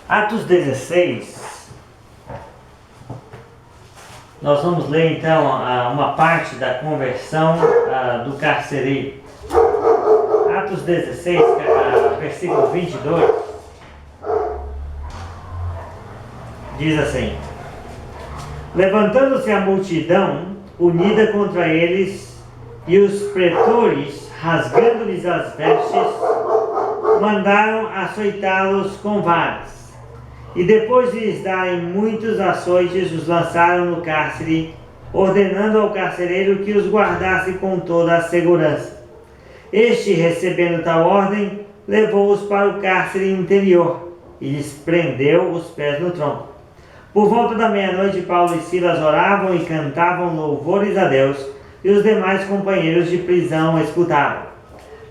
Atos 16, nós vamos ler então uma parte da conversão do carcereiro. Atos 16, versículo 22, diz assim: levantando-se a multidão unida contra eles, e os pretores, rasgando-lhes as vestes, mandaram açoitá-los com varas. E depois de lhes darem muitos açoites, os lançaram no cárcere, ordenando ao carcereiro que os guardasse com toda a segurança. Este, recebendo tal ordem, levou-os para o cárcere interior e lhes prendeu os pés no tronco. Por volta da meia-noite, Paulo e Silas oravam e cantavam louvores a Deus, e os demais companheiros de prisão escutavam.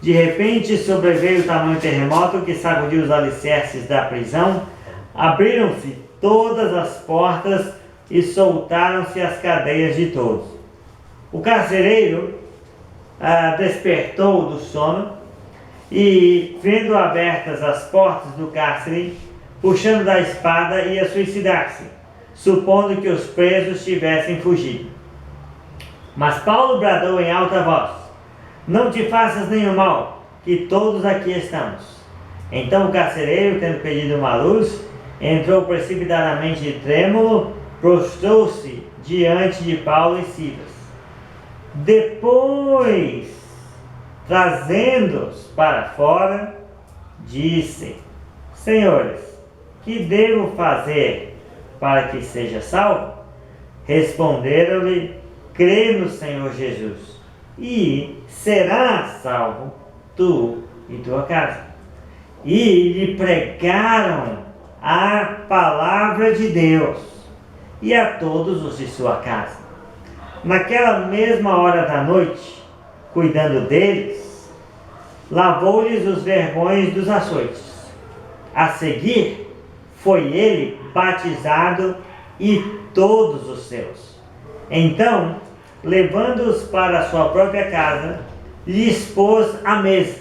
De repente sobreveio tamanho terremoto que sacudiu os alicerces da prisão. Abriram-se todas as portas e soltaram-se as cadeias de todos. O carcereiro despertou do sono e, vendo abertas as portas do cárcere, puxando da espada, ia suicidar-se, supondo que os presos tivessem fugido. Mas Paulo bradou em alta voz: não te faças nenhum mal, que todos aqui estamos. Então o carcereiro, tendo pedido uma luz, entrou precipitadamente trêmulo, prostrou-se diante de Paulo e Silas. Depois, trazendo-os para fora, disse: senhores, que devo fazer para que seja salvo? Responderam-lhe: crê no Senhor Jesus, e serás salvo, tu e tua casa. E lhe pregaram a palavra de Deus, e a todos os de sua casa. Naquela mesma hora da noite, cuidando deles, lavou-lhes os vergões dos açoites. A seguir, foi ele batizado e todos os seus. Então, levando-os para a sua própria casa, lhes pôs a mesa,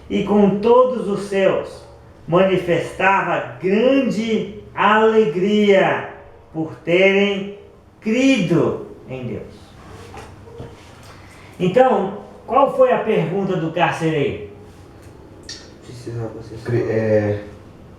e com todos os seus manifestava grande alegria por terem crido em Deus. Então, qual foi a pergunta do carcereiro?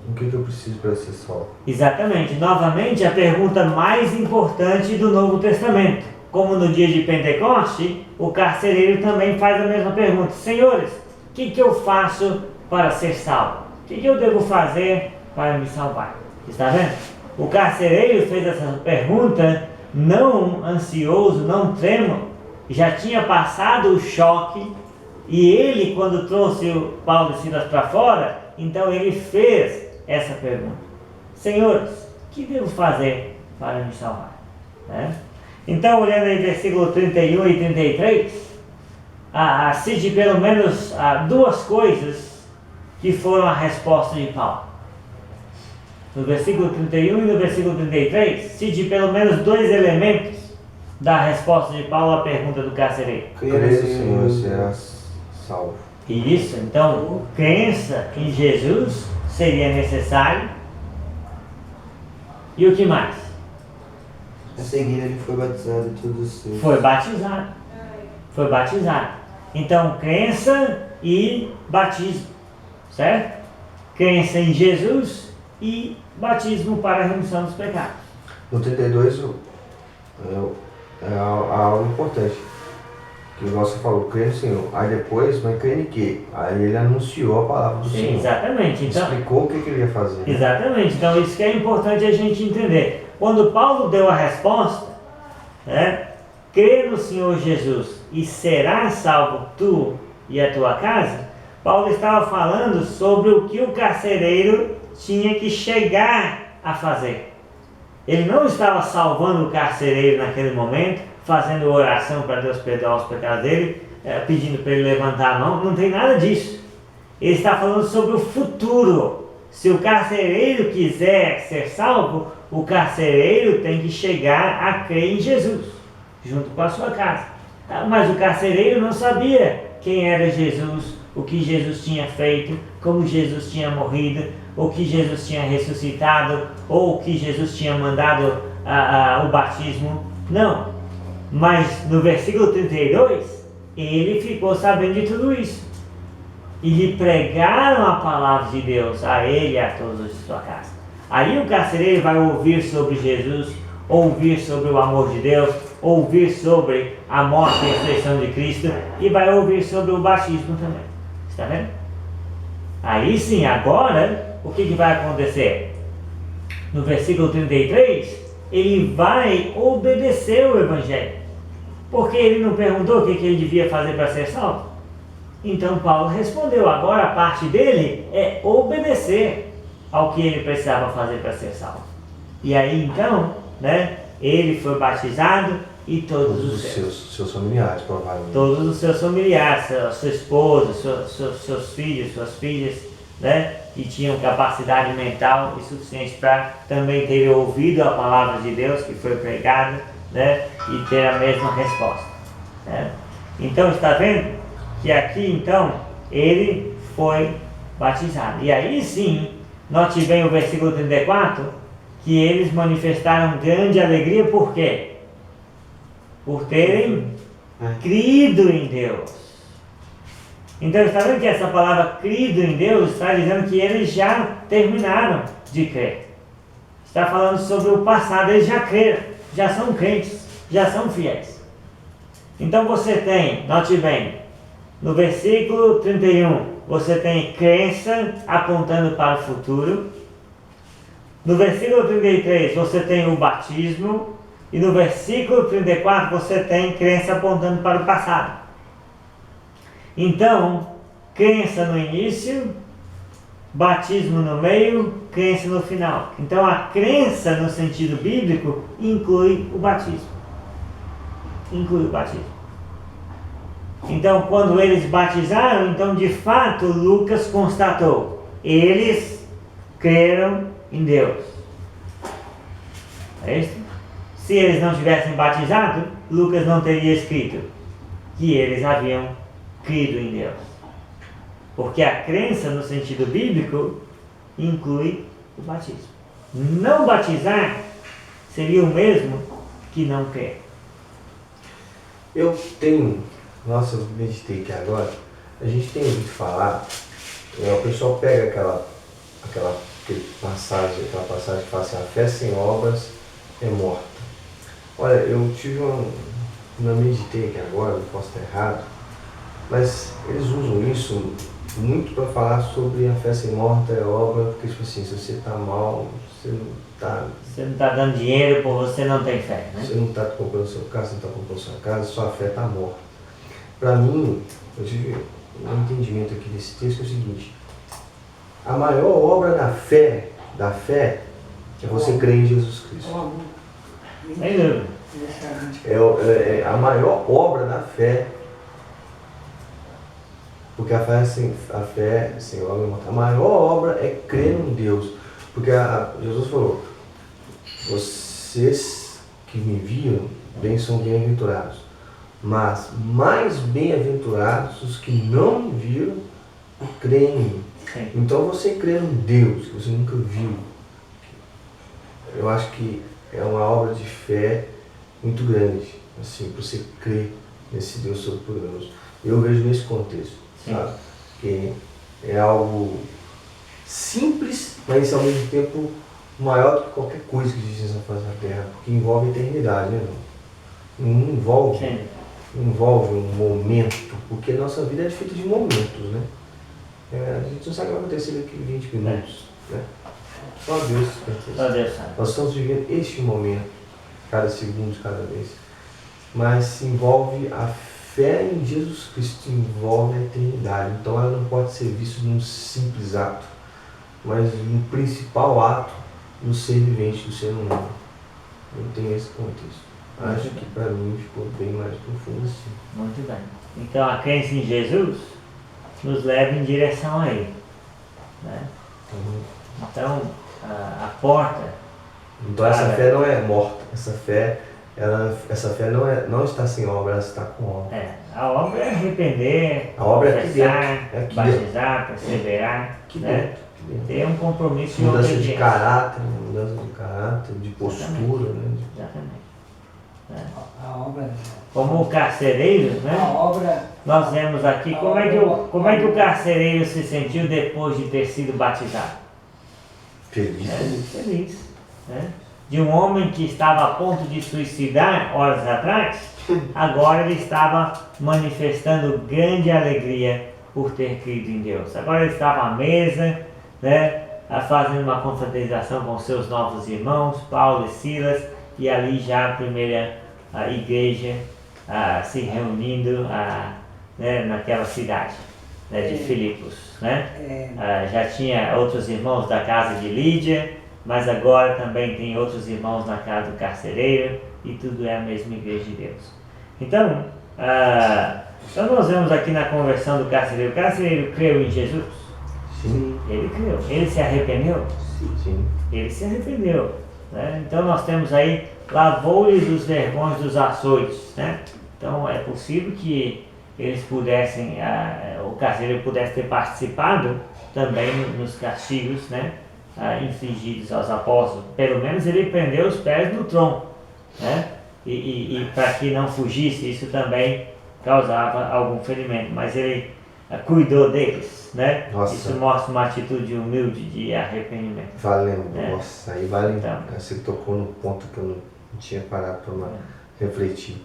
O que eu preciso para ser salvo? Exatamente, novamente a pergunta mais importante do Novo Testamento. Como no dia de Pentecoste, o carcereiro também faz a mesma pergunta: senhores, o que eu faço para ser salvo? O que eu devo fazer para me salvar? Está vendo? O carcereiro fez essa pergunta não ansioso, não trêmulo, já tinha passado o choque, e ele, quando trouxe o Paulo e Silas para fora, então ele fez essa pergunta: senhores, o que devo fazer para me salvar? Então, olhando aí versículo 31 e 33, cite pelo menos duas coisas que foram a resposta de Paulo. No versículo 31 e no versículo 33, cite pelo menos dois elementos da resposta de Paulo à pergunta do carcereiro. Crê no Senhor, serás salvo. Isso, então, crença em Jesus seria necessário. E o que mais? A seguir ele foi batizado e todos os seus. Foi batizado. Foi batizado. Então, crença e batismo. Certo? Crença em Jesus e batismo para a remissão dos pecados. No 32 é algo importante. Que você falou, crê no Senhor. Aí depois, mas crê em quê? Aí ele anunciou a palavra do Senhor. Exatamente. Então, explicou o que ele ia fazer. Exatamente. Então isso que é importante a gente entender. Quando Paulo deu a resposta, crê no Senhor Jesus e serás salvo tu e a tua casa, Paulo estava falando sobre o que o carcereiro tinha que chegar a fazer. Ele não estava salvando o carcereiro naquele momento, fazendo oração para Deus perdoar os pecados dele, pedindo para ele levantar a mão. Não tem nada disso. Ele está falando sobre o futuro. Se o carcereiro quiser ser salvo, o carcereiro tem que chegar a crer em Jesus, junto com a sua casa. Mas o carcereiro não sabia quem era Jesus o que Jesus tinha feito, como Jesus tinha morrido, o que Jesus tinha ressuscitado, ou o que Jesus tinha mandado o batismo. Não. Mas no versículo 32, ele ficou sabendo de tudo isso. E lhe pregaram a palavra de Deus, a ele e a todos de sua casa. Aí o carcereiro vai ouvir sobre Jesus, ouvir sobre o amor de Deus, ouvir sobre a morte e a ressurreição de Cristo, e vai ouvir sobre o batismo também. Está vendo? Aí sim, agora, o que vai acontecer? No versículo 33, ele vai obedecer o Evangelho. Porque ele não perguntou o que ele devia fazer para ser salvo. Então Paulo respondeu, agora a parte dele é obedecer ao que ele precisava fazer para ser salvo. E aí então, né, ele foi batizado e todos os seus familiares, provavelmente. Todos os seus familiares, sua esposa, seus filhos, suas filhas, né, que tinham capacidade mental e suficiente para também ter ouvido a palavra de Deus que foi pregada, né, e ter a mesma resposta. Né? Então está vendo que aqui então ele foi batizado. E aí sim, note bem o versículo 34, que eles manifestaram grande alegria, por quê? Por terem crido em Deus. Então está vendo que essa palavra crido em Deus está dizendo que eles já terminaram de crer. Está falando sobre o passado, eles já creram, já são crentes, já são fiéis. Então você tem, note bem, no versículo 31, você tem crença apontando para o futuro. No versículo 33, você tem o batismo. E no versículo 34, você tem crença apontando para o passado. Então, crença no início, batismo no meio, crença no final. Então, a crença no sentido bíblico inclui o batismo. Inclui o batismo. Então, quando eles batizaram, então de fato Lucas constatou, eles creram em Deus. É isso? Se eles não tivessem batizado, Lucas não teria escrito que eles haviam crido em Deus. Porque a crença no sentido bíblico inclui o batismo. Não batizar seria o mesmo que não crer. Eu tenho, nossa, eu meditei aqui agora, a gente tem ouvido falar, o pessoal pega aquela passagem que fala assim, a fé sem obras é morta. Olha, eu não meditei aqui agora, não posso estar errado, mas eles usam isso muito para falar sobre a fé sem morta é obra, porque tipo assim, se você está mal, você não está dando dinheiro por você não tem fé, né? Você não está comprando seu carro, você não está comprando sua casa, sua fé está morta. Para mim, eu tive um entendimento aqui desse texto que é o seguinte, a maior obra da fé é você crer em Jesus Cristo. Sem dúvida. É a maior obra da fé, porque a fé sem obra é morta. A maior obra é crer em Deus, porque Jesus falou, vocês que me viram, são bem-aventurados, mas mais bem-aventurados os que não me viram e creem em mim. Sim. Então você crer em Deus, que você nunca viu, eu acho que é uma obra de fé muito grande, assim, para você crer nesse Deus Todo-Poderoso. Eu vejo nesse contexto, sabe? Que é algo simples, mas ao mesmo tempo maior do que qualquer coisa que existe nessa face da Terra, porque envolve a eternidade, né? Não envolve um momento, porque a nossa vida é feita de momentos, né? A gente não sabe o que vai acontecer daqui a 20 minutos, né? Só Deus sabe. Nós estamos vivendo este momento, cada segundo, cada vez. Mas envolve a fé em Jesus Cristo, envolve a eternidade. Então ela não pode ser vista num simples ato, mas no principal ato do ser vivente, do ser humano. Eu tenho esse contexto. Acho que para mim ficou bem mais profundo assim. Muito bem. Então a crença em Jesus nos leva em direção a Ele, né? Então a porta. Então essa fé não é morta, essa fé essa fé não está sem obra, ela está com obra. A obra é arrepender, A obra é aqui confessar, dentro, é aqui batizar, perseverar, Aqui né? dentro, aqui dentro. Ter um compromisso Mudança e de obediência. caráter, de postura, né? Exatamente. A obra. Como o carcereiro, A né? obra. Nós vemos aqui como é que o carcereiro se sentiu depois de ter sido batizado. Feliz. Feliz. Né? De um homem que estava a ponto de suicidar horas atrás, agora ele estava manifestando grande alegria por ter crido em Deus. Agora ele estava à mesa, né, fazendo uma confraternização com seus novos irmãos, Paulo e Silas, e ali já a primeira igreja se reunindo né, naquela cidade, né, de Filipos. Né? Já tinha outros irmãos da casa de Lídia, mas agora também tem outros irmãos na casa do carcereiro, e tudo é a mesma igreja de Deus. Então nós vemos aqui na conversão do carcereiro, o carcereiro creu em Jesus? Sim. Ele creu. Ele se arrependeu? Sim. Ele se arrependeu. Né? Então nós temos aí, lavou-lhes os vergões dos açoites. Né? Então é possível que eles pudessem, o carcereiro pudesse ter participado também nos castigos, né, infligidos aos apóstolos. Pelo menos ele prendeu os pés no tronco, né? E para que não fugisse, isso também causava algum ferimento, mas ele cuidou deles, né? Nossa. Isso mostra uma atitude humilde de arrependimento. Valendo, nossa, aí vale. Então, você tocou no ponto que eu não tinha parado para refletir.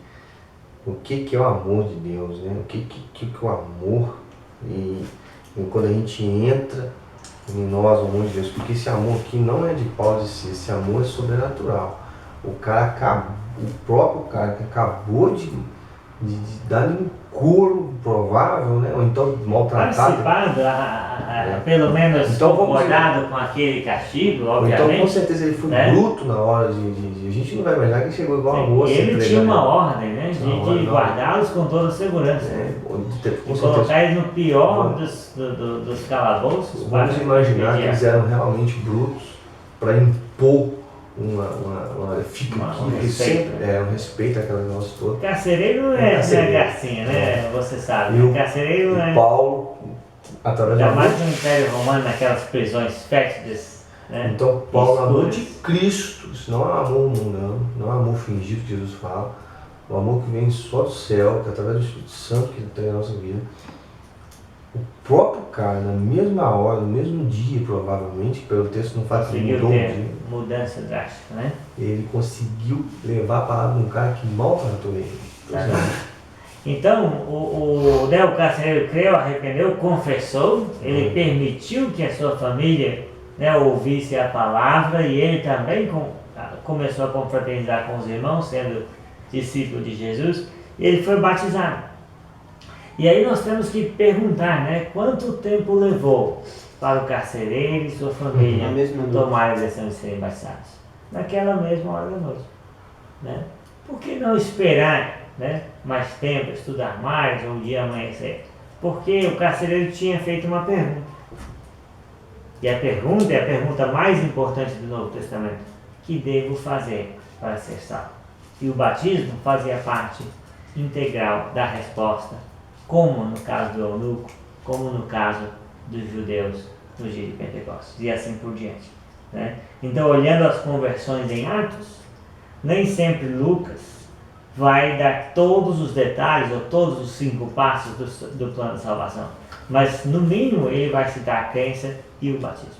O que é o amor de Deus, né? O que é o amor? E quando a gente entra em nós, o amor de Deus, porque esse amor aqui não é de Paulo de si, esse amor é sobrenatural. O próprio cara que acabou de dar um couro provável, né? Ou então maltratado. Participado, pelo menos então, concordado com aquele castigo, obviamente. Então com certeza ele foi bruto na hora de. A gente não vai imaginar que ele chegou igual a moça. Ele tinha uma ordem, né? De guardá-los com toda a segurança. Com colocar eles no pior dos calabouços. Vamos imaginar que eles eram realmente brutos para impor um respeito àquela negócio todo. Carcereiro não é gracinha, né? Você sabe. E carcereiro é. Paulo, através da mais no Império Romano, naquelas prisões fétidas. Né? Então, Paulo, o amor de Cristo, isso não é amor mundano, não é amor fingido que Jesus fala, o amor que vem só do céu, que é através do Espírito Santo que tem na nossa vida. O próprio cara, na mesma hora, no mesmo dia, provavelmente, pelo texto não fala que ele mudou um dia. Mudança drástica, né? Ele conseguiu levar a palavra de um cara que maltratou ele. Então, o carcereiro creu, arrependeu, confessou, ele permitiu que a sua família, né, ouvisse a palavra, e ele também começou a confraternizar com os irmãos, sendo discípulo de Jesus, e ele foi batizado. E aí nós temos que perguntar, né, quanto tempo levou para o carcereiro e sua família tomar a decisão de serem batizados? Naquela mesma hora da noite. Né? Por que não esperar, né, mais tempo, estudar mais, ou um dia amanhecer? Porque o carcereiro tinha feito uma pergunta. E a pergunta é a pergunta mais importante do Novo Testamento. Que devo fazer para ser salvo? E o batismo fazia parte integral da resposta, como no caso do eunuco, como no caso dos judeus no dia de Pentecostes, e assim por diante. Né? Então, olhando as conversões em Atos, nem sempre Lucas vai dar todos os detalhes ou todos os 5 passos do plano de salvação, mas no mínimo ele vai citar a crença e o batismo,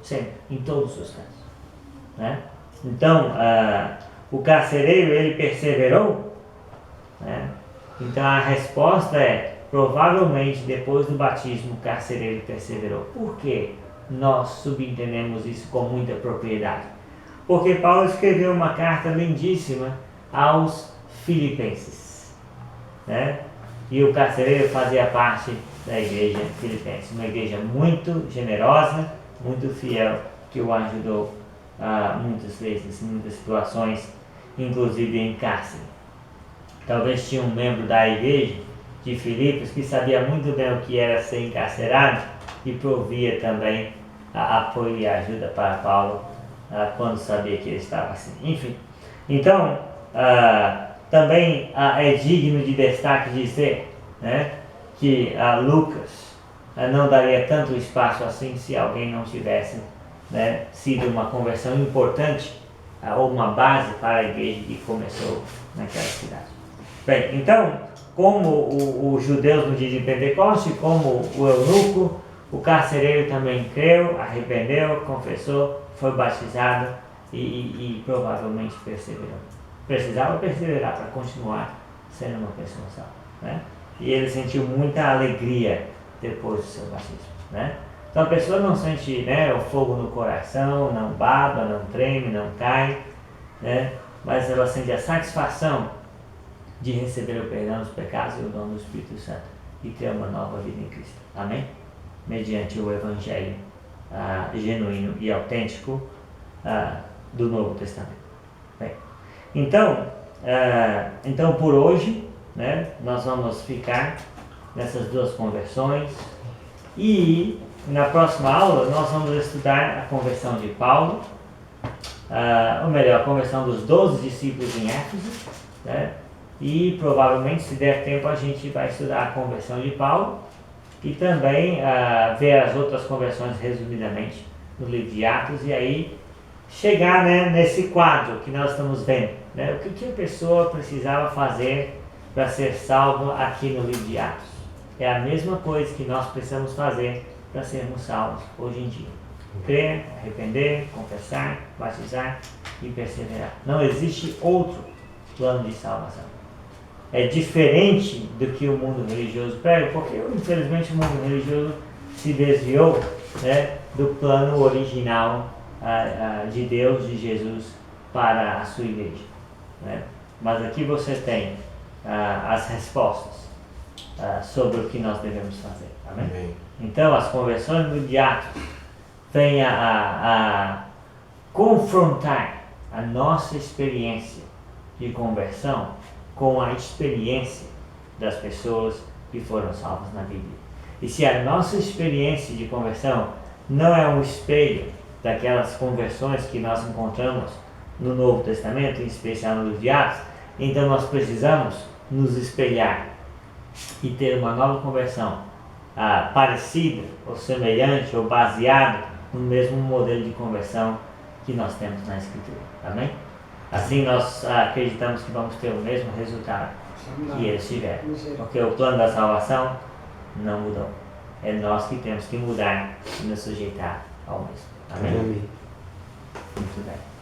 sempre, em todos os casos. Né? Então, o carcereiro, ele perseverou, né? Então a resposta é, provavelmente depois do batismo o carcereiro perseverou. Por quê? Nós subentendemos isso com muita propriedade. Porque Paulo escreveu uma carta lindíssima aos filipenses, né? E o carcereiro fazia parte da igreja filipense, uma igreja muito generosa, muito fiel, que o ajudou muitas vezes, em muitas situações, inclusive em cárcere. Talvez tinha um membro da igreja de Filipos que sabia muito bem o que era ser encarcerado e provia também apoio e ajuda para Paulo quando sabia que ele estava assim. Enfim, então, também é digno de destaque dizer, né, que Lucas não daria tanto espaço assim se alguém não tivesse, né, sido uma conversão importante ou uma base para a igreja que começou naquela cidade. Bem, então, como os judeus no dia de Pentecoste, como o eunuco, o carcereiro também creu, arrependeu, confessou, foi batizado e provavelmente perseverou. Precisava perseverar para continuar sendo uma pessoa salva, né? E ele sentiu muita alegria depois do seu batismo, né? Então a pessoa não sente, né, o fogo no coração, não baba, não treme, não cai, né? Mas ela sente a satisfação de receber o perdão dos pecados e o dom do Espírito Santo e ter uma nova vida em Cristo. Amém? Mediante o Evangelho genuíno e autêntico do Novo Testamento. Bem, então por hoje, né, nós vamos ficar nessas duas conversões e na próxima aula nós vamos estudar a conversão de Paulo, ou melhor, a conversão dos 12 discípulos em Éfeso, né? E provavelmente, se der tempo, a gente vai estudar a conversão de Paulo e também ver as outras conversões resumidamente no livro de Atos e aí chegar, né, nesse quadro que nós estamos vendo, né? O que a pessoa precisava fazer para ser salvo aqui no livro de Atos. É a mesma coisa que nós precisamos fazer para sermos salvos hoje em dia. Crer, arrepender, confessar, batizar e perseverar. Não existe outro plano de salvação. É diferente do que o mundo religioso prega, porque infelizmente o mundo religioso se desviou, né, do plano original de Deus, de Jesus, para a sua igreja, né? Mas aqui você tem as respostas sobre o que nós devemos fazer. Amém? Amém. Então as conversões do de Atos vêm a confrontar a nossa experiência de conversão com a experiência das pessoas que foram salvas na Bíblia. E se a nossa experiência de conversão não é um espelho daquelas conversões que nós encontramos no Novo Testamento, em especial no livro de Atos, então nós precisamos nos espelhar e ter uma nova conversão parecida, ou semelhante, ou baseada no mesmo modelo de conversão que nós temos na Escritura. Amém? Assim nós acreditamos que vamos ter o mesmo resultado que eles tiveram. Porque o plano da salvação não mudou. É nós que temos que mudar e nos sujeitar ao mesmo. Amém? Amém. Muito bem.